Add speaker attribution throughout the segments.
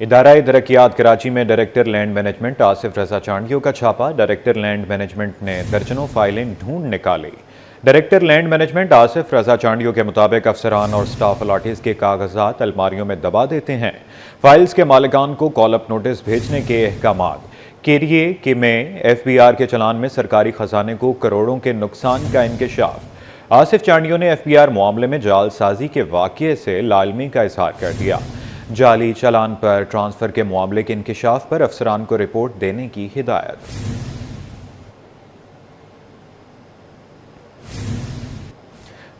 Speaker 1: ادارہ ترقیات کراچی میں director land management Asif رضا چانڈیو کا چھاپا۔ ڈائریکٹر لینڈ مینجمنٹ نے درجنوں فائلیں ڈھونڈ نکالی۔ ڈائریکٹر لینڈ مینجمنٹ آصف رضا چانڈیو کے مطابق افسران اور سٹاف الاٹیز کے کاغذات الماریوں میں دبا دیتے ہیں۔ فائلز کے مالکان کو کال اپ نوٹس بھیجنے کے احکامات۔ کیریے کے میں ایف بی آر کے چلان میں سرکاری خزانے کو کروڑوں کے نقصان کا انکشاف۔ آصف چانڈیو نے ایف بی آر معاملے میں جعل سازی کے واقعے سے لاعلمی کا اظہار کر دیا۔ جعلی چالان پر ٹرانسفر کے معاملے کے انکشاف پر افسران کو رپورٹ دینے کی ہدایت۔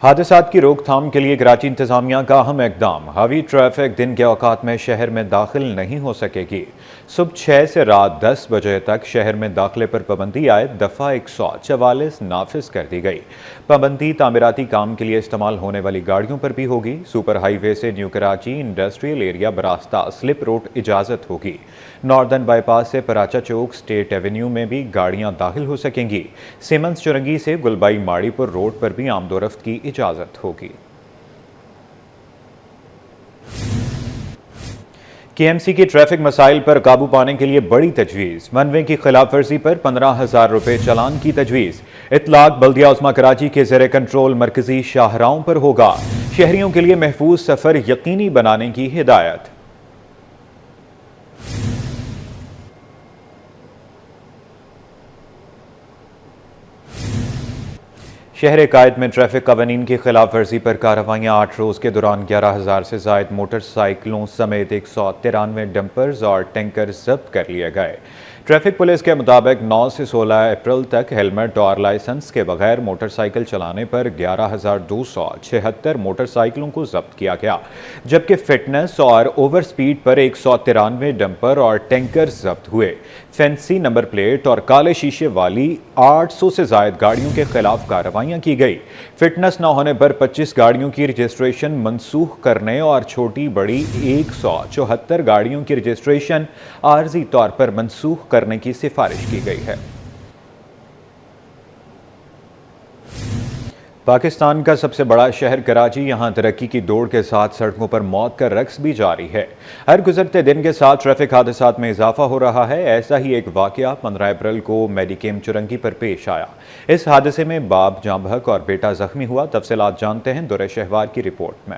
Speaker 1: حادثات کی روک تھام کے لیے کراچی انتظامیہ کا اہم اقدام۔ ہیوی ٹریفک دن کے اوقات میں شہر میں داخل نہیں ہو سکے گی۔ صبح 6 سے رات 10 بجے تک شہر میں داخلے پر پابندی عائد دفعہ 144 نافذ کر دی گئی۔ پابندی تعمیراتی کام کے لیے استعمال ہونے والی گاڑیوں پر بھی ہوگی۔ سپر ہائی وے سے نیو کراچی انڈسٹریل ایریا براستہ سلپ روڈ اجازت ہوگی۔ ناردرن بائی پاس سے پراچا چوک اسٹیٹ ایونیو میں بھی گاڑیاں داخل ہو سکیں گی۔ سیمنز چرنگی سے گلبائی ماڑی پور روڈ پر بھی آمد و رفت کی اجازت ہوگی۔ کے ایم سی کی ٹریفک مسائل پر قابو پانے کے لیے بڑی تجویز۔ ون وے کی خلاف ورزی پر 15,000 روپے چالان کی تجویز۔ اطلاق بلدیہ عظمیٰ کراچی کے زیر کنٹرول مرکزی شاہراہوں پر ہوگا۔ شہریوں کے لیے محفوظ سفر یقینی بنانے کی ہدایت۔ شہر قائد میں ٹریفک قوانین کی خلاف ورزی پر کارروائیاں 8 روز کے دوران 11,000 سے زائد موٹر سائیکلوں سمیت 193 ڈمپرز اور ٹینکر ضبط کر لیے گئے۔ ٹریفک پولیس کے مطابق 9 سے 16 اپریل تک ہیلمٹ اور لائسنس کے بغیر موٹر سائیکل چلانے پر 11,276 موٹر سائیکلوں کو ضبط کیا گیا، جبکہ فٹنس اور اوور سپیڈ پر 193 ڈمپر اور ٹینکر ضبط ہوئے۔ فینسی نمبر پلیٹ اور کالے شیشے والی 800 سے زائد گاڑیوں کے خلاف کارروائیاں کی گئی۔ فٹنس نہ ہونے پر 25 گاڑیوں کی رجسٹریشن منسوخ کرنے اور چھوٹی بڑی 174 گاڑیوں کی رجسٹریشن عارضی طور پر منسوخ کرنے کی سفارش کی گئی ہے۔ پاکستان کا سب سے بڑا شہر کراچی، یہاں ترقی کی دوڑ کے ساتھ سڑکوں پر موت کا رقص بھی جاری ہے۔ ہر گزرتے دن کے ساتھ ٹریفک حادثات میں اضافہ ہو رہا ہے۔ ایسا ہی ایک واقعہ 15 اپریل کو میڈیکیم چرنگی پر پیش آیا۔ اس حادثے میں باپ جاں بحق اور بیٹا زخمی ہوا۔ تفصیلات جانتے ہیں دورہ شہوار کی رپورٹ میں۔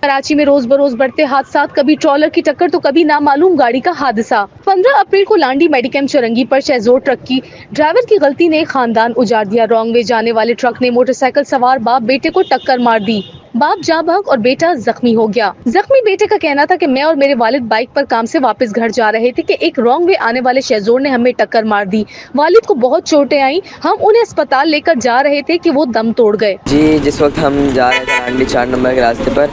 Speaker 2: کراچی میں روز بروز بڑھتے حادثات، کبھی ٹرالر کی ٹکر تو کبھی نامعلوم گاڑی کا حادثہ۔ 15 اپریل کو لانڈی میڈیکیم چرنگی پر شہزور ٹرک کی ڈرائیور کی غلطی نے خاندان اجاڑ دیا۔ رانگ وے جانے والے ٹرک نے موٹر سائیکل سوار باپ بیٹے کو ٹکر مار دی۔ باپ جاں بحق اور بیٹا زخمی ہو گیا۔ زخمی بیٹے کا کہنا تھا کہ میں اور میرے والد بائک پر کام سے واپس گھر جا رہے تھے کہ ایک رانگ وے آنے والے شہزور نے ہمیں ٹکر مار دی۔ والد کو بہت چوٹیں آئیں، ہم انہیں اسپتال لے کر جا رہے تھے کہ وہ دم توڑ گئے۔
Speaker 3: جی، جس وقت ہم جا رہے تھے لانڈی 4 نمبر کے راستے پر،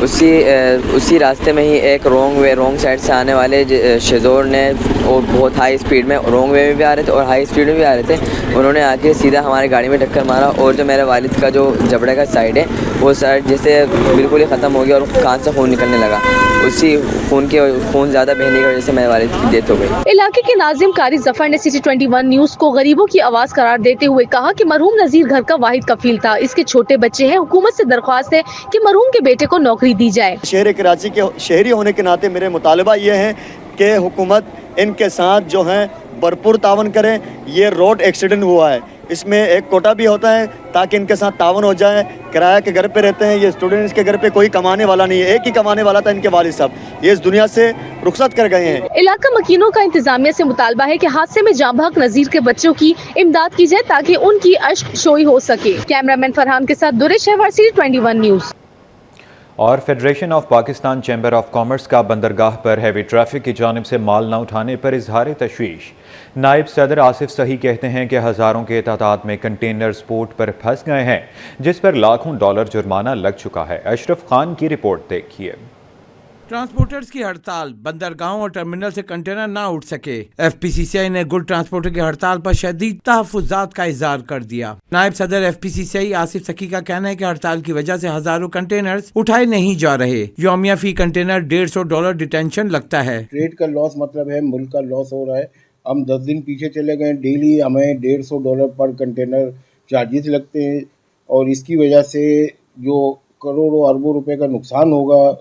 Speaker 3: اسی راستے میں ہی ایک رانگ سائڈ سے آنے والے شہزور نے اور بہت ہائی اسپیڈ میں رانگ وے میں بھی آ رہے تھے اور ہائی اسپیڈ میں بھی آ رہے تھے، انہوں نے آ کے سیدھا ہماری گاڑی میں ٹکر مارا اور جو میرے والد کا جو جبڑے کا سائڈ ہے وہ سائڈ جیسے بالکل ہی ختم ہو گیا اور کان سے خون نکلنے لگا۔ اسی خون زیادہ بہنے کی وجہ سے میرے والد کی ڈیتھ ہو گئی۔
Speaker 2: علاقے کے ناظم قاری ظفر نے سٹی 21 نیوز کو غریبوں کی آواز قرار دیتے ہوئے کہا کہ مرحوم نذیر گھر کا واحد کفیل تھا، اس کے چھوٹے بچے ہیں، حکومت سے درخواست ہے کہ مرحوم کے بیٹے کو نوکری دی جائے۔
Speaker 4: شہر کراچی کے شہری ہونے کے ناطے میرے مطالبہ یہ ہے کہ حکومت ان کے ساتھ جو ہیں بھرپور تعاون کرے۔ یہ روڈ ایکسیڈنٹ ہوا ہے، اس میں ایک کوٹا بھی ہوتا ہے تاکہ ان کے ساتھ تعاون ہو جائے۔ کرایہ کے گھر پہ رہتے ہیں یہ اسٹوڈنٹس، کے گھر پہ کوئی کمانے والا نہیں ہے، ایک ہی کمانے والا تھا ان کے والد صاحب، یہ اس دنیا سے رخصت کر گئے ہیں۔
Speaker 2: علاقہ مکینوں کا انتظامیہ سے مطالبہ ہے کہ حادثے میں جاں بحق نذیر کے بچوں کی امداد کی جائے تاکہ ان کی اشک شوئی ہو سکے۔ کیمرہ مین فرحان کے ساتھ دورہ شہوار، سٹی 21 نیوز۔
Speaker 1: اور federation of Pakistan chamber of commerce کا بندرگاہ پر ہیوی ٹریفک کی جانب سے مال نہ اٹھانے پر اظہار تشویش۔ نائب صدر آصف صحیح کہتے ہیں کہ ہزاروں کے تعداد میں کنٹینرز پورٹ پر پھنس گئے ہیں، جس پر لاکھوں ڈالر جرمانہ لگ چکا ہے۔ اشرف خان کی رپورٹ دیکھیے۔
Speaker 5: ٹرانسپورٹرز کی ہڑتال، بندرگاہوں اور ٹرمینل سے کنٹینر نہ اٹھ سکے۔ ایف پی سی سی آئی نے گڈ ٹرانسپورٹر کی ہڑتال پر شدید تحفظات کا اظہار کر دیا۔ نائب صدر ایف پی سی سی آئی آصف سکی کا کہنا ہے کہ ہڑتال کی وجہ سے ہزاروں کنٹینرز اٹھائے نہیں جا رہے۔ یومیہ فی کنٹینر $150 ڈیٹینشن لگتا ہے۔
Speaker 6: ٹریڈ کا لاس مطلب ہے ملک کا لاس ہو رہا ہے۔ ہم 10 دن پیچھے چلے گئے، ڈیلی ہمیں $150 پر کنٹینر چارجز لگتے ہیں اور اس کی وجہ سے جو کروڑوں اربوں روپے کا نقصان ہوگا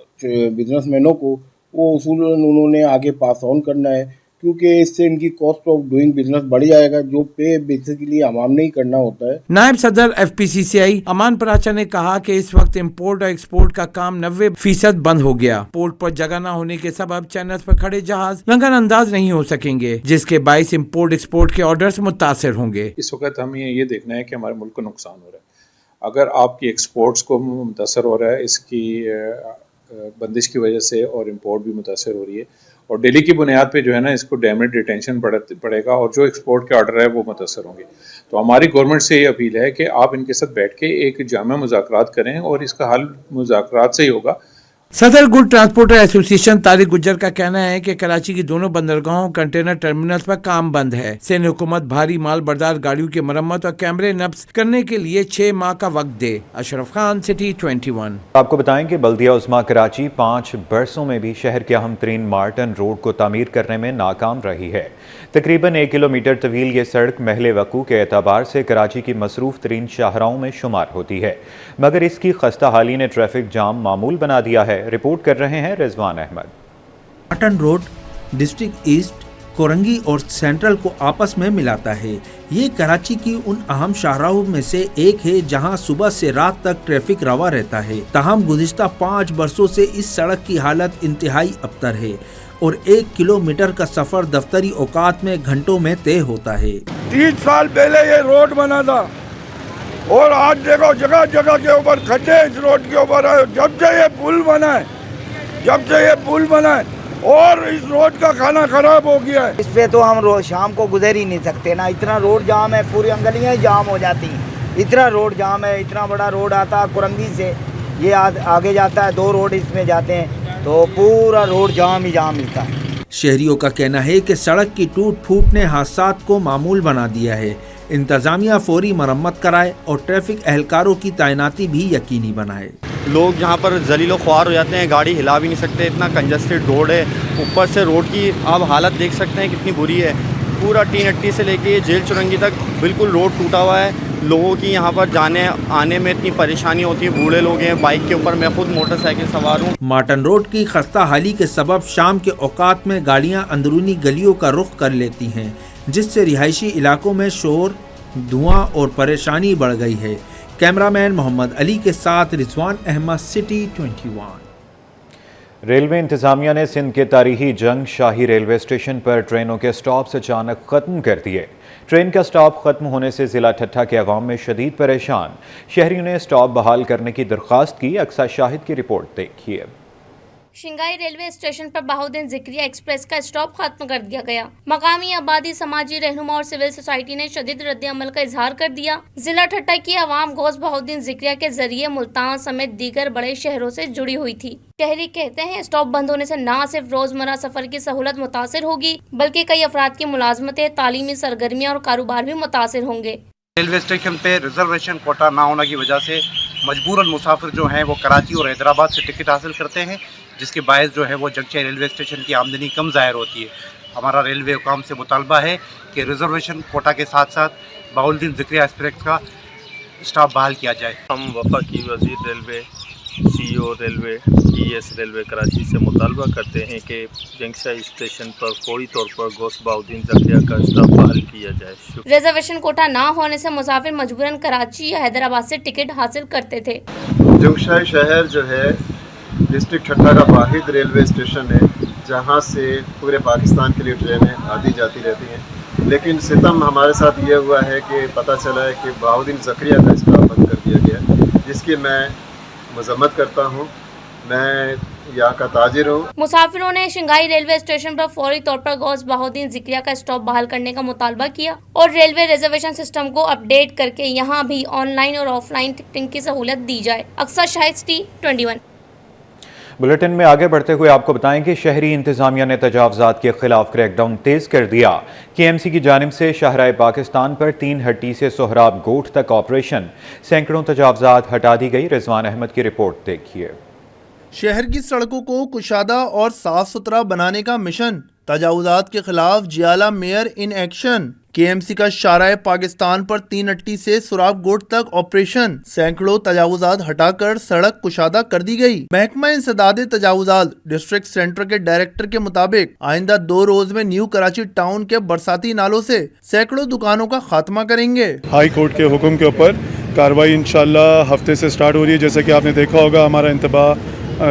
Speaker 6: بزنس مینوں کو، वो उसूलन उन्होंने आगे पास ऑन करना है, क्योंकि इससे इनकी कॉस्ट ऑफ डूइंग बिजनेस बढ़ जाएगा, जो पे बेसिकली आवाम ने ही करना होता है।
Speaker 5: नायब सदर FPCCI अमान पराचा ने कहा कि इस वक्त इंपोर्ट और एक्सपोर्ट का काम 90% बंद हो गया। पोर्ट पर जगह न होने के सबब चैनल्स पर खड़े जहाज लंगर अंदाज नहीं हो सकेंगे, जिसके बाइस इंपोर्ट एक्सपोर्ट के ऑर्डर्स मुतासिर होंगे।
Speaker 7: इस वक्त हमें ये देखना है कि हमारे मुल्क को नुकसान हो रहा है। अगर आपकी एक्सपोर्ट्स को मुतासर हो रहा है इसकी बंदिश की वजह से, और इंपोर्ट भी मुतासर हो रही है, और डेली की बुनियाद पे जो है ना इसको डैमेज डिटेंशन पड़ेगा, और जो एक्सपोर्ट के ऑर्डर है वो मुतासर होंगे। तो हमारी गवर्नमेंट से ये अपील है कि आप इनके साथ बैठ के एक जामा मुज़ाकरात करें, और इसका हल मुज़ाकरात से ही होगा।
Speaker 5: सदर good transporter association Tariq Gujjar का कहना है कि कराची की दोनों बंदरगाहों कंटेनर टर्मिनल्स पर काम बंद है। सिंध हुकूमत भारी माल बरदार गाड़ियों की मरम्मत और कैमरे नब्स करने के लिए 6 माह का वक्त दे। अशरफ खान, सिटी 21।
Speaker 1: आपको बताएं कि बल्दिया उस्मा कराची 5 बरसों में भी शहर के अहम तरीन मार्टन रोड को तामीर करने में नाकाम रही है। तकरीबन 1 किलोमीटर तवील ये सड़क महल वकू के एतबार से कराची की मसरूफ तरीन शाहराहों में शुमार होती है, मगर इसकी खस्ता हाली ने ट्रैफिक जाम मामूल बना दिया है। रिपोर्ट कर रहे हैं Rizwan Ahmed.
Speaker 8: Martin road district east, Korangi और सेंट्रल को आपस में मिलाता है। ये कराची की उन अहम शाहराहों में से एक है जहां सुबह से रात तक ट्रैफिक रवा रहता है। ताहम गुज़िश्ता 5 बरसों से इस सड़क की हालत इंतहाई अबतर है और 1 किलोमीटर का सफर दफ्तरी औकात में घंटों में तय होता है।
Speaker 9: 30 साल पहले ये रोड बना था और आज देखो जगह जगह के ऊपर खड्डे इस रोड के ऊपर है। जब से ये पुल बना है और इस रोड का खाना खराब हो गया है।
Speaker 10: इस पे तो हम रोज शाम को गुजर ही नहीं सकते ना, इतना रोड जाम है, पूरी गलियां ही जाम हो जाती हैं। इतना रोड जाम है, इतना बड़ा रोड आता है कुरंगी से, ये आगे जाता है, 2 रोड इसमें जाते हैं, तो पूरा रोड जाम ही जाम मिलता है।
Speaker 8: शहरियों का कहना है कि सड़क की टूट फूट ने हादसात को मामूल बना दिया है। इंतजामिया फौरी मरम्मत कराए और ट्रैफिक एहलकारों की तैनाती भी यकीनी बनाए।
Speaker 4: लोग यहाँ पर जलीलो ख्वार हो जाते हैं, गाड़ी हिला भी नहीं सकते, इतना कंजस्टेड रोड है। ऊपर से रोड की आप हालत देख सकते हैं कितनी बुरी है। पूरा टीन अट्टी से लेके जेल चुरंगी तक बिल्कुल रोड टूटा हुआ है। लोगों की यहाँ पर जाने आने में इतनी परेशानी होती है। बूढ़े लोग हैं बाइक के ऊपर, मैं खुद मोटरसाइकिल सवार हूँ।
Speaker 8: मार्टन रोड की खस्ता हाली के सबब शाम के औकात में गाड़ियाँ अंदरूनी गलियों का रुख कर लेती हैं, जिससे रिहायशी इलाकों में शोर, धुआं और परेशानी बढ़ गई है। कैमरामैन मोहम्मद अली के साथ रिजवान अहमद, सिटी 21।
Speaker 1: रेलवे इंतजामिया ने सिंध के तारीखी जंग शाही रेलवे स्टेशन पर ट्रेनों के स्टॉप्स अचानक ख़त्म कर दिए। ट्रेन का स्टॉप ख़त्म होने से ज़िला ठट्ठा के अवाम में शदीद परेशान। शहरियों ने स्टॉप बहाल करने की दरख्वास्त की। अक्सा शाहिद की रिपोर्ट देखिए।
Speaker 11: शिंगाई रेलवे स्टेशन पर बहाउद्दीन ज़िक्रिया एक्सप्रेस का स्टॉप खत्म कर दिया गया। मकामी आबादी, समाजी रहनुमा और सिविल सोसाइटी ने शदीद रद्द अमल का इजहार कर दिया। जिला ठट्टा की आवाम गौस बहाउद्दीन ज़िक्रिया के जरिए मुल्तान समेत दीगर बड़े शहरों से जुड़ी हुई थी। शहरी कहते हैं स्टॉप बंद होने से न सिर्फ रोजमर्रा सफर की सहूलत मुतासिर होगी, बल्कि कई अफराद की मुलाजमतें, तालीमी सरगर्मियाँ और कारोबार भी मुतासिर होंगे।
Speaker 12: रेलवे स्टेशन पे रिजर्वेशन कोटा ना होने की वजह से मजबूरन मुसाफिर जो हैं वो कराची और हैदराबाद से टिकट हासिल करते हैं, जिसके बायस जो है वो जगशा रेलवे स्टेशन की आमदनी कम ज़ाहिर होती है। हमारा रेलवे हुकाम से मुतालबा है कि रिजर्वेशन कोटा के साथ साथ बहाउद्दीन ज़िक्रिया एक्सप्रेस का स्टाफ बहाल किया जाए।
Speaker 13: हम वफाकी वज़ीर railway, CEO railway, ES railway Karachi से मुतालबा करते हैं कि जंक्शन स्टेशन पर फौरी तौर पर गौस बहाउद्दीन ज़िक्रिया का स्टाफ बहाल किया जाए।
Speaker 11: रिजर्वेशन कोटा ना होने से मुसाफिर मजबूरन कराची या हैदराबाद से टिकट हासिल करते थे।
Speaker 14: जंक्शन शहर जो है डिस्ट्रिक्ट ठट्टा का वाहिद रेलवे स्टेशन है जहाँ से पूरे पाकिस्तान के लिए ट्रेनें आती जाती रहती हैं, लेकिन सितम हमारे साथ ये हुआ है कि पता चला है कि बहाउद्दीन ज़िक्रिया का स्टाफ बंद कर दिया गया, जिसकी मैं मजम्मत करता हूँ। मैं यहाँ का ताजिर हूँ।
Speaker 11: मुसाफिरों ने शिंगाई रेलवे स्टेशन पर फौरी तौर पर गौस बहाउद्दीन ज़िक्रिया का स्टॉप बहाल करने का मुतालबा किया और रेलवे रिजर्वेशन सिस्टम को अपडेट करके यहाँ भी ऑनलाइन और ऑफलाइन टिकटिंग की सहूलत दी जाए। अक्सर शाहिद, सिटी 21।
Speaker 1: बुलेटिन में आगे बढ़ते हुए आपको बताएं कि शहरी इंतजामिया ने तजावजात के खिलाफ क्रैकडाउन तेज कर दिया। KMC की जानिब से शाहराए पाकिस्तान पर 3 हट्टी से सोहराब गोट तक ऑपरेशन, सैकड़ों तजावजात हटा दी गई। रिजवान अहमद की रिपोर्ट देखिए।
Speaker 15: शहर की सड़कों को कुशादा और साफ सुथरा बनाने का मिशन, तजावुजात के खिलाफ जियाला मेयर इन एक्शन। KMC का शाराए पाकिस्तान पर 3 अट्टी से सुराब गोट तक ऑपरेशन, सैकड़ों तजावुजात हटाकर सड़क कुशादा कर दी गई। महकमा इंसदाद तजावुजात डिस्ट्रिक्ट सेंटर के डायरेक्टर के मुताबिक आइंदा 2 रोज में न्यू कराची टाउन के बरसाती नालों से सैकड़ों दुकानों का खात्मा करेंगे।
Speaker 16: हाई कोर्ट के हुक्म के ऊपर कार्रवाई इंशाल्लाह हफ्ते से स्टार्ट हो रही है। जैसे कि आपने देखा होगा, हमारा इंतबाह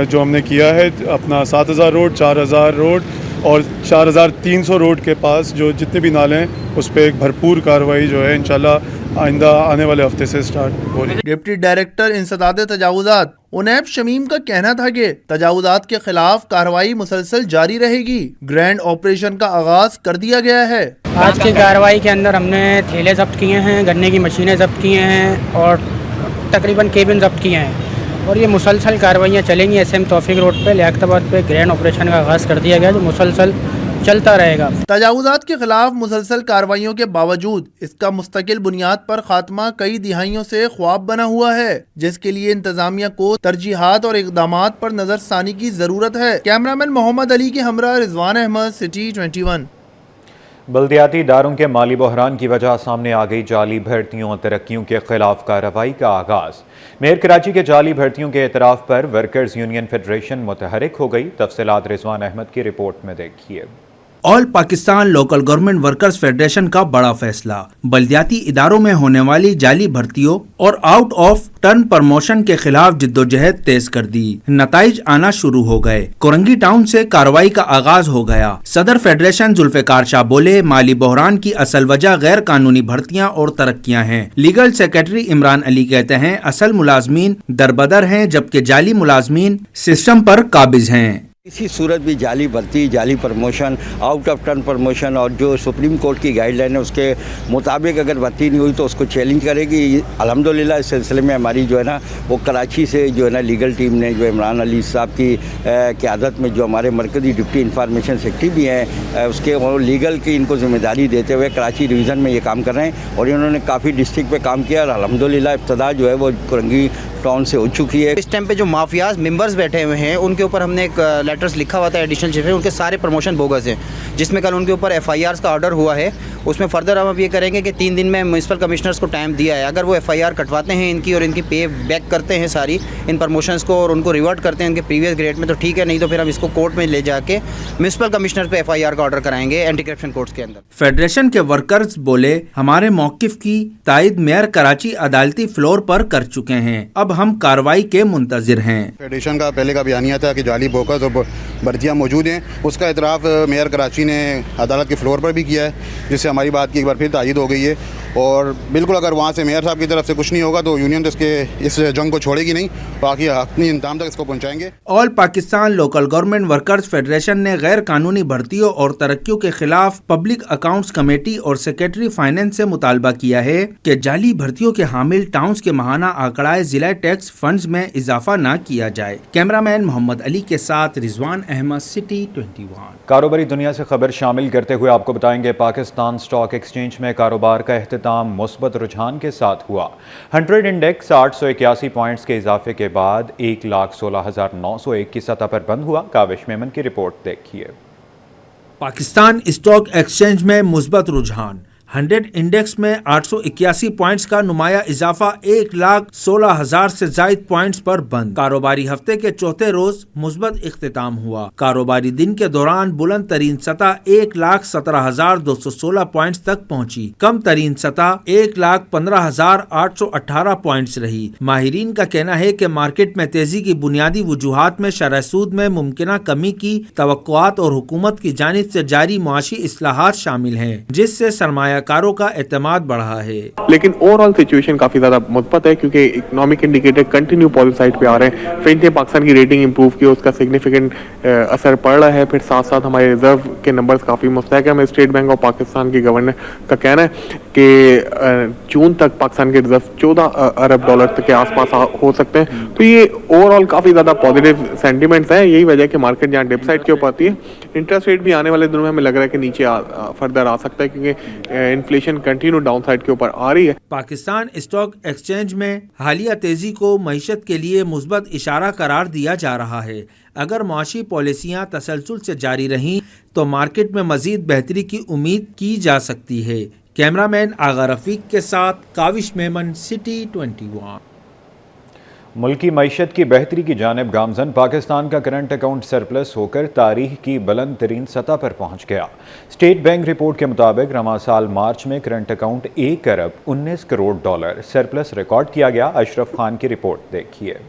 Speaker 16: जो हमने किया है अपना 7000 रोड, 4000 रोड और 4300 रोड के पास जो जितने भी नाले हैं उस पर एक भरपूर कार्रवाई जो है इंशाल्लाह आइंदा आने वाले हफ्ते से स्टार्ट हो रही है।
Speaker 15: डिप्टी डायरेक्टर इंसदाद तजावुजात उनैब शमीम का कहना था कि तजावुजात के खिलाफ कार्रवाई मुसलसल जारी रहेगी। ग्रैंड ऑपरेशन का आगाज कर दिया गया है।
Speaker 17: आज की कार्रवाई के अंदर हमने थैले जब्त किए हैं, गन्ने की मशीनें जब्त किए हैं और तकरीबन केबिन जब्त किए हैं और ये मुसलसल कार्रवाइयाँ चलेंगी। SM तौफीक रोड पे लियाकताबाद पे ग्रैंड ऑपरेशन का आगाज़ कर दिया गया जो मुसलसल चलता रहेगा।
Speaker 15: तजावुजात के खिलाफ मुसलसल कार्रवाइयों के बावजूद इसका मुस्तकिल बुनियाद पर खात्मा कई दिहाइयों से ख्वाब बना हुआ है, जिसके लिए इंतजामिया को तरजीहात और इकदामात पर नजरसानी की जरूरत है। कैमरामैन मोहम्मद अली के हमरा रिजवान अहमद, सिटी 21।
Speaker 1: बल्दियाती इदारों के माली बहरान की वजह सामने आ गई जाली भर्तियों और तरक्कियों के खिलाफ कार्रवाई का आगाज। मेयर कराची के जाली भर्तियों के एतराफ़ पर वर्कर्स यूनियन फेडरेशन मुतहरिक हो गई। तफसीलात रिजवान अहमद की रिपोर्ट में देखिए।
Speaker 8: All Pakistan local government workers federation का बड़ा फैसला, बल्दियाती इदारों में होने वाली जाली भर्तियों और आउट ऑफ टर्न प्रमोशन के खिलाफ जिद्दोजहद तेज कर दी। नताइज आना शुरू हो गए। कोरंगी टाउन से कार्रवाई का आगाज हो गया। सदर फेडरेशन जुल्फिकार शाह बोले, माली बहरान की असल वजह गैर कानूनी भर्तियां और तरक्कियां हैं। लीगल सेक्रेटरी इमरान अली कहते हैं असल मुलाजमीन दरबदर हैं जबकि जाली मुलाजमीन सिस्टम पर काबिज हैं।
Speaker 18: इसी सूरत भी जाली भर्ती, जाली promotion, out of turn promotion और जो सुप्रीम कोर्ट की गाइडलाइन है उसके मुताबिक अगर भर्ती नहीं हुई तो उसको चैलेंज करेगी। अल्हम्दुलिल्लाह इस सिलसिले में हमारी जो है ना वो कराची से जो है ना लीगल टीम ने जो इमरान अली साहब की क़यादत में जो हमारे मरकज़ी डिप्टी इंफॉर्मेशन सेक्रेटरी भी हैं उसके वो लीगल की इनको जिम्मेदारी देते हुए कराची डिवीज़न में ये काम कर रहे हैं और इन्होंने काफ़ी डिस्ट्रिक्ट पे काम किया और अल्हम्दुलिल्लाह इब्तदा जो है वो कोरंगी टाउन से हो चुकी है।
Speaker 19: इस टाइम पे जो माफियाज मेंबर्स बैठे हुए हैं उनके ऊपर हमने एक लेटर्स लिखा हुआ था एडिशनल चीफ, उनके सारे प्रमोशन बोगस हैं, जिसमें कल उनके ऊपर FIRs का ऑर्डर हुआ है। उसमें फर्दर हम अब ये करेंगे कि 3 दिन में म्यूनसिपल कमिश्नर्स को टाइम दिया है। अगर वो FIR कटवाते हैं इनकी और इनकी पे बैक करते हैं सारी इन प्रमोशंस को और उनको रिवर्ट करते हैं इनके प्रीवियस ग्रेड में तो ठीक है, नहीं तो फिर हम इसको कोर्ट में ले जाके म्यूनसिपल कमिश्नर पे FIR का ऑर्डर कराएंगे एंटी करप्शन कोर्ट्स के अंदर।
Speaker 8: फेडरेशन के वर्कर्स बोले, हमारे मौकिफ की तायद मेयर कराची अदालती फ्लोर पर कर चुके हैं, अब हम कार्रवाई के मुंतजिर हैं।
Speaker 20: फेडरेशन का पहले का बयानिया था कि जाली बोकस और भर्तियाँ मौजूद हैं, उसका इतराफ़ मेयर कराची ने अदालत के फ्लोर पर भी किया है, जिससे हमारी बात की एक बार फिर तायद हो गई है। और बिल्कुल अगर वहाँ से मेयर साहब की तरफ से कुछ नहीं होगा तो यूनियन तो इस जंग को छोड़ेगी नहीं, बाकी अपनी इंतजाम तक इसको पहुँचाएंगे।
Speaker 8: All Pakistan local government workers federation ने गैर कानूनी भर्तियों और तरक्कियों के खिलाफ पब्लिक अकाउंट्स कमेटी और सेक्रेटरी फाइनेंस से मुतालबा किया है कि जाली भर्तियों के हामिल टाउन्स के माहाना आंकड़ाए जिला टैक्स फंड्स में इजाफा न किया जाए। कैमरामैन मोहम्मद अली के साथ रिजवान अहमद, सिटी 21।
Speaker 1: कारोबारी दुनिया से खबर शामिल करते हुए आपको बताएंगे पाकिस्तान स्टॉक एक्सचेंज में कारोबार का इख्तिताम मुस्बत रुझान के साथ हुआ। 100 इंडेक्स 881 पॉइंट्स के इजाफे के बाद 1,16,901 की सतह पर बंद हुआ। काविश मेमन की रिपोर्ट देखिए।
Speaker 8: पाकिस्तान स्टॉक एक्सचेंज में मुस्बत रुझान, 100 इंडेक्स में 881 पॉइंट्स का नुमाया इजाफा 1,16,000 से जायद पॉइंट्स पर बंद। कारोबारी हफ्ते के चौथे रोज मुस्बत इख्तिताम हुआ। कारोबारी दिन के दौरान बुलंद तरीन सतह 1,17,216 पॉइंट्स तक पहुंची। कम तरीन सतह 1,15,818 पॉइंट्स रही। माहिरीन का कहना है कि मार्केट में तेजी की बुनियादी वजूहात में शरह सूद में मुमकिना कमी की तवक्कुआत और हुकूमत की जानिब से जारी मुआशी इस्लाहात शामिल हैं, जिससे सरमाया कारों का एतमाद बढ़ा है।
Speaker 21: लेकिन ओवरऑल सिचुएशन काफी ज्यादा मुस्बत है क्योंकि economic indicator continue positive side पे आ रहे हैं। फ्रेंच ने पाकिस्तान की रेटिंग इंप्रूव की, उसका सिग्निफिकेंट असर पड़ रहा है। फिर साथ साथ हमारे रिजर्व के नंबर्स काफी मुस्तहकम है। हमें स्टेट बैंक ऑफ पाकिस्तान के गवर्नर का कहना है कि जून तक पाकिस्तान के रिजर्व 14 अरब डॉलर के आसपास हो सकते हैं। तो ये ओवरऑल काफी ज्यादा पॉजिटिव सेंटिमेंट्स है। यही वजह है कि मार्केट जहाँ डिप साइड के ऊपर आती है। इंटरेस्ट रेट भी आने वाले दिनों में हमें लग रहा है कि नीचे फर्दर आ सकता है क्योंकि इन्फ्लेशन कंटिन्यू डाउन साइड के ऊपर आ रही है।
Speaker 8: पाकिस्तान स्टॉक एक्सचेंज में हालिया तेजी को मईशत के लिए मुस्बत इशारा करार दिया जा रहा है। अगर मुआशी पॉलिसियां तसलसल से जारी रहीं तो मार्केट में मजीद बेहतरी की उम्मीद की जा सकती है। कैमरामैन आगा रफीक के साथ काविश मेमन, सिटी 21।
Speaker 1: मुल्की मईशत की बेहतरी की जानिब गामजन पाकिस्तान का करंट अकाउंट सरप्लस होकर तारीख की बुलंद तरीन सतह पर पहुँच गया। स्टेट बैंक रिपोर्ट के मुताबिक रवा साल मार्च में करंट अकाउंट 1 अरब 19 करोड़ डॉलर सरप्लस रिकॉर्ड किया गया। अशरफ खान की रिपोर्ट देखिए।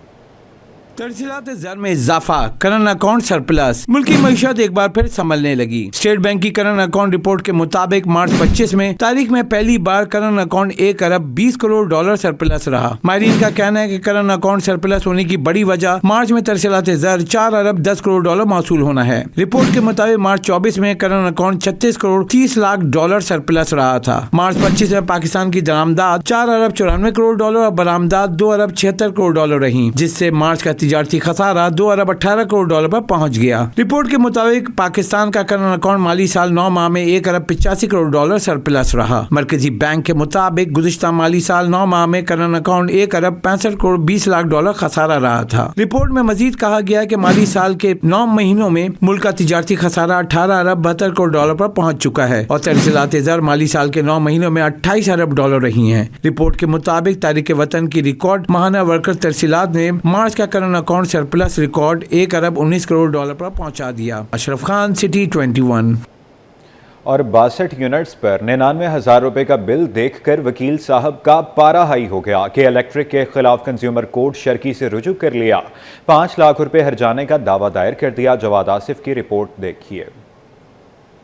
Speaker 5: तरसीलात ज़र में इजाफा, करंट अकाउंट सरप्लस, मुल्की मईशत एक बार फिर संभलने लगी। स्टेट बैंक की करंट अकाउंट रिपोर्ट के मुताबिक मार्च 25 में तारीख में पहली बार करंट अकाउंट 1 अरब 20 करोड़ डॉलर सरप्लस रहा। माहिरीन का कहना है कि करंट अकाउंट सरप्लस होने की बड़ी वजह मार्च में तरसीलात ज़र 4 अरब 10 करोड़ डॉलर मौसूल होना है। रिपोर्ट के मुताबिक मार्च 24 में current account 36 crore 30 lakh dollar surplus रहा था। मार्च 25 में पाकिस्तान की दरामदाद 4 अरब 94 करोड़ डॉलर और बरामदाद 2 अरब 76 करोड़ डॉलर रही, जिससे मार्च का तिजारती खसारा 2 अरब 18 करोड़ डॉलर पर पहुंच गया। रिपोर्ट के मुताबिक पाकिस्तान का करंट अकाउंट माली साल 9 माह में 1 अरब 85 करोड़ डॉलर सरप्लस रहा। मरकजी बैंक के मुताबिक गुज़िश्ता माली साल 9 माह में करंट अकाउंट 1 अरब 65 करोड़ 20 लाख डॉलर खसारा रहा था। रिपोर्ट में मजीद कहा गया कि माली साल के 9 महीनों में मुल्क का तिजारती खसारा 18 अरब 72 करोड़ डॉलर पर पहुंच चुका है और तरसीलात ज़र माली साल के 9 महीनों में 28 अरब डॉलर रही हैं। रिपोर्ट के मुताबिक तारीख वतन की रिकॉर्ड माहाना वर्कर तरसीलात ने मार्च का करंट अकाउंट सरप्लस रिकॉर्ड 1 अरब 19 करोड़ डॉलर पर पहुंचा दिया। अशरफ खान, सिटी 21।
Speaker 1: और 62 यूनिट्स पर 99,000 रुपए का बिल देखकर वकील साहब का पारा हाई हो गया कि इलेक्ट्रिक के खिलाफ कंज्यूमर कोर्ट शर्की से रुजू कर लिया। 5 लाख रुपए हर्जाने का दावा दायर कर दिया। जवाद आसिफ की रिपोर्ट देखिए।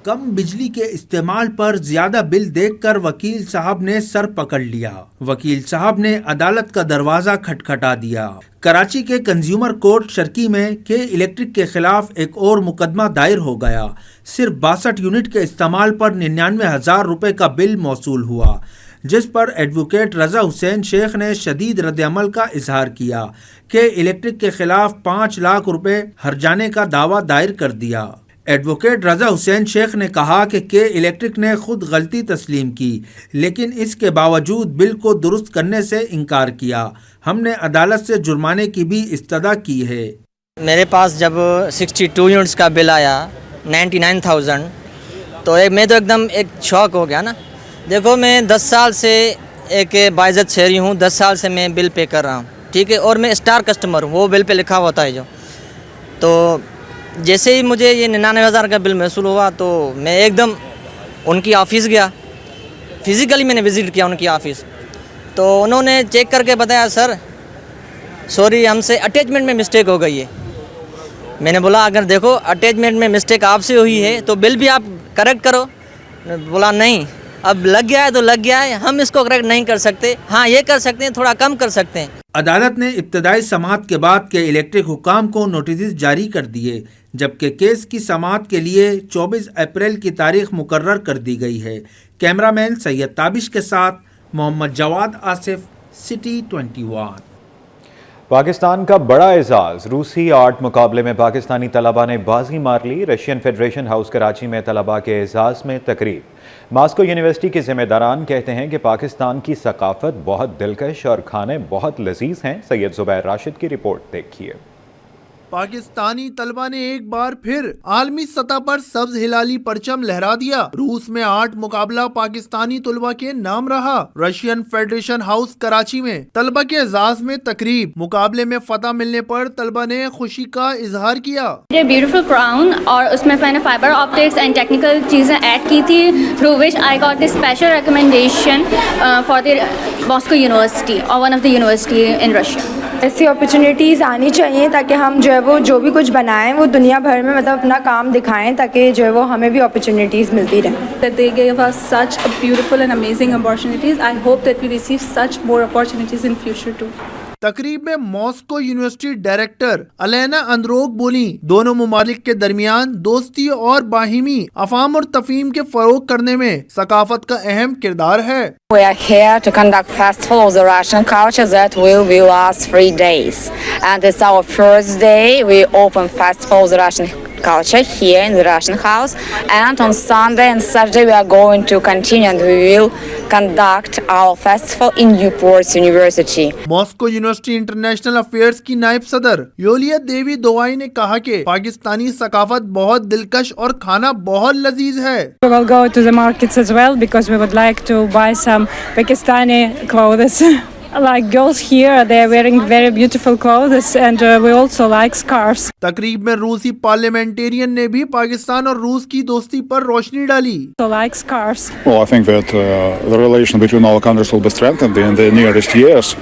Speaker 8: कम बिजली के इस्तेमाल पर ज्यादा बिल देखकर वकील साहब ने सर पकड़ लिया। वकील साहब ने अदालत का दरवाजा खटखटा दिया। कराची के कंज्यूमर कोर्ट शर्की में के इलेक्ट्रिक के खिलाफ एक और मुकदमा दायर हो गया। सिर्फ 62 यूनिट के इस्तेमाल पर 99,000 रुपए का बिल मौसूल हुआ, जिस पर एडवोकेट रजा हुसैन शेख ने शदीद रद्दअमल का इजहार किया कि इलेक्ट्रिक के खिलाफ 5 लाख रुपए हर्जाने का दावा दायर कर दिया। एडवोकेट रजा हुसैन शेख ने कहा कि के इलेक्ट्रिक ने खुद गलती तस्लीम की, लेकिन इसके बावजूद बिल को दुरुस्त करने से इनकार किया। हमने अदालत से जुर्माने की भी इस्तदा की है।
Speaker 3: मेरे पास जब 62 यूनिट्स का बिल आया 99,000, तो मैं तो एकदम एक शौक हो गया ना। देखो, मैं 10 साल से एक बाइज़्ज़त शहरी हूँ, 10 साल से मैं बिल पे कर रहा हूँ, ठीक है, और मैं स्टार कस्टमर हूँ, वो बिल पे लिखा होता है जो। तो जैसे ही मुझे ये 99,000 का बिल महसूल हुआ तो मैं एकदम उनकी ऑफ़िस गया, फ़िज़िकली मैंने विज़िट किया उनकी ऑफ़िस। तो उन्होंने चेक करके बताया, सर सॉरी, हमसे अटैचमेंट में मिस्टेक हो गई है। मैंने बोला, अगर देखो अटैचमेंट में मिस्टेक आपसे हुई है तो बिल भी आप करेक्ट करो। बोला नहीं, अब लग गया है तो लग गया है, हम इसको करेक्ट नहीं कर सकते, हाँ ये कर सकते हैं, थोड़ा कम कर सकते हैं।
Speaker 8: अदालत ने इब्तदाई समाअत के बाद के इलेक्ट्रिक हुकाम को नोटिस जारी कर दिए, जबकि केस की समाअत के लिए 24 अप्रैल की तारीख मुकर्रर कर दी गई है। कैमरामैन सैयद ताबिश के साथ मोहम्मद जवाद आसिफ, सिटी 21।
Speaker 1: पाकिस्तान का बड़ा एजाज, रूसी आर्ट मुकाबले में पाकिस्तानी तलबा ने बाजी मार ली। रशियन फेडरेशन हाउस कराची में तलबा के एजाज में तकरीब। मॉस्को यूनिवर्सिटी के जिम्मेदारान कहते हैं कि पाकिस्तान की सकाफत बहुत दिलकश और खाने बहुत लजीज हैं। सैयद जुबैर राशिद की रिपोर्ट देखिए।
Speaker 15: पाकिस्तानी तलबा ने एक बार फिर आलमी सतह पर सब्ज हिलाली परचम लहरा दिया। रूस में आर्ट मुकाबला पाकिस्तानी तलबा के नाम रहा। रशियन फेडरेशन हाउस कराची में तलबा के एजाज में तकरीब। मुकाबले में फतह मिलने पर तलबा ने खुशी का इजहार किया।
Speaker 22: ब्यूटीफुल क्राउन और उसमें मैंने फाइबर ऑप्टिक्स एंड टेक्निकल चीजें ऐड की थी, through which I got the special recommendation for the Moscow university और one of the university in Russia.
Speaker 23: ऐसी अपॉर्चुनिटीज़ आनी चाहिए ताकि हम जो है वो जो भी कुछ बनाएं वो दुनिया भर में मतलब अपना काम दिखाएं, ताकि जो है वो हमें भी अपॉर्चुनिटीज़ मिलती रहें।
Speaker 24: They gave us such a beautiful and amazing opportunities. I hope that we receive such more opportunities in future too.
Speaker 15: तकरीब में मॉस्को यूनिवर्सिटी डायरेक्टर अलेना अंद्रोग बोली, दोनों ममालिक के दरमियान दोस्ती और बाहिमी अफाम और तफहीम के फरोग करने में सकाफत का अहम किरदार है।
Speaker 25: We are here to conduct festival of the Russian culture that will last 3 days, and it's our first day. We open festival of the Russian culture here in the Russian house. And on Sunday and Saturday we are going to continue and we will conduct our festival in Newport University.
Speaker 15: Moscow university international affairs की नायब सदर योलिया देवी दोवाई ने कहा कि पाकिस्तानी सकाफत बहुत दिलकश और खाना बहुत लजीज है.
Speaker 23: We will go to the markets as well because we would like to buy some Pakistani clothes. Like girls here, they are wearing very beautiful clothes and we also like scarves.
Speaker 15: तकरीब में रूसी parliamentarian ने भी पाकिस्तान और रूस की दोस्ती पर रोशनी डाली.
Speaker 23: So like scarves.
Speaker 2: Well, I think that the relation between our countries will be strengthened in the nearest years,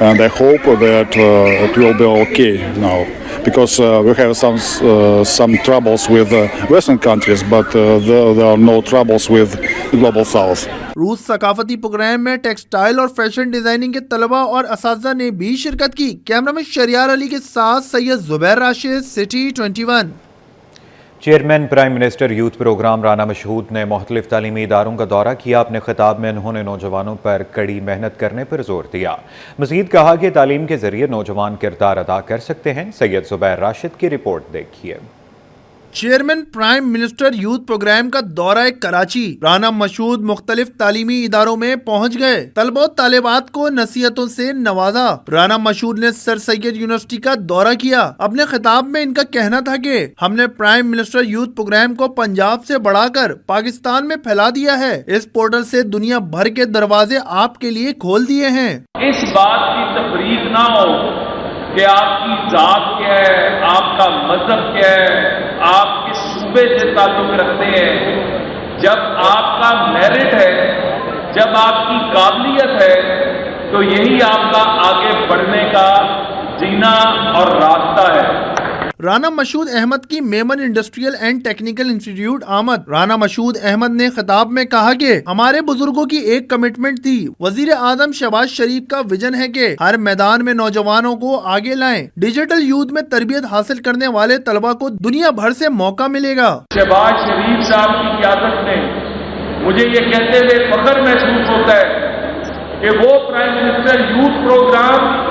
Speaker 2: and I hope that it will be okay now. Because we have some troubles with Western countries, but there are no troubles with the global South.
Speaker 15: रूस सकाफती programme में textile और fashion designing के तलबा और असातिज़ा ने भी शिरकत की. कैमरामैन शरियार अली के साथ Syed Zubair Rashid, city 21.
Speaker 1: Chairman prime minister youth programme Rana Mashhood ने मुख्तलिफ तालीमी इदारों का दौरा किया. अपने खिताब में उन्होंने नौजवानों पर कड़ी मेहनत करने पर जोर दिया. मज़ीद कहा कि तालीम के ज़रिए नौजवान किरदार अदा कर सकते हैं. सैयद जुबैर राशिद की रिपोर्ट देखिए.
Speaker 15: Chairman prime minister youth programme का दौरा कराची. राना मशहूद मुख्तलिफ तालीमी इदारों में पहुंच गए. तलबा तालिबात को नसीहतों से नवाजा. राना मशहूद ने सर सैयद यूनिवर्सिटी का दौरा किया. अपने खिताब में इनका कहना था कि हमने प्राइम मिनिस्टर यूथ प्रोग्राम को पंजाब से बढ़ाकर पाकिस्तान में फैला दिया है. इस पोर्टल से दुनिया भर के दरवाजे आपके लिए खोल दिए हैं.
Speaker 6: इस बात की तफरीक ना हो कि आपकी जात क्या है, आपका मजहब क्या है, आप किस सूबे से ताल्लुक रखते हैं. जब आपका मेरिट है, जब आपकी काबिलियत है, तो यही आपका आगे बढ़ने का जीना और रास्ता है.
Speaker 15: राना मशहूद अहमद की Memon industrial and technical institute आमद. राना मशहूद अहमद ने खिताब में कहा कि हमारे बुजुर्गों की एक कमिटमेंट थी. वजीर आजम शहबाज शरीफ का विजन है कि हर मैदान में नौजवानों को आगे लाएं. डिजिटल यूथ में तरबियत हासिल करने वाले तलबा को दुनिया भर से मौका मिलेगा.
Speaker 6: शहबाज शरीफ साहब की क़यादत में मुझे ये कहते हुए फख्र महसूस होता है कि वो प्राइम मिनिस्टर यूथ प्रोग्राम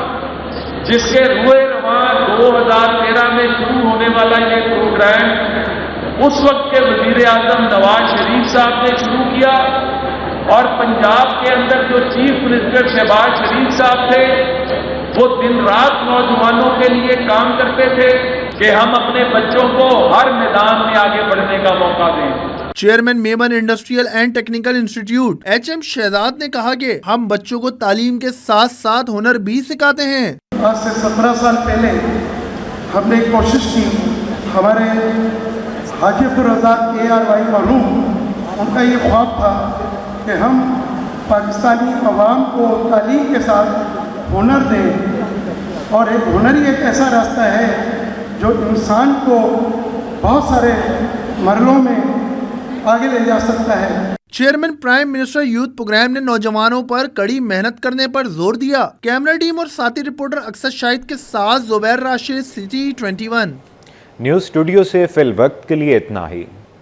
Speaker 6: जिसके रुए रवां 2013 में शुरू होने वाला ये प्रोग्राम उस वक्त के वजीर आजम नवाज शरीफ साहब ने शुरू किया और पंजाब के अंदर जो चीफ मिनिस्टर शहबाज शरीफ साहब थे वो दिन रात नौजवानों के लिए काम करते थे कि हम अपने बच्चों को हर मैदान में आगे बढ़ने का मौका दें.
Speaker 15: Chairman Memon industrial and technical institute HM Shahzad ने कहा कि हम बच्चों को तालीम के साथ साथ हुनर भी सिखाते हैं.
Speaker 7: आज से 17 साल पहले हमने कोशिश की. हमारे हाजीपुर आज़ाद ARY मरहूम, उनका ये ख्वाब था कि हम पाकिस्तानी अवाम को तालीम के साथ हुनर दें और एक हुनर ही एक ऐसा रास्ता है जो इंसान को बहुत सारे मरलों में आगे ले जा सकता है.
Speaker 15: Chairman prime minister youth programme ने नौजवानों पर कड़ी मेहनत करने पर जोर दिया. कैमरा टीम और साथी रिपोर्टर अक्सर शाहिद के साथ Zubair Rashid, city 21.
Speaker 1: News studio से फिल वक्त के लिए इतना ही.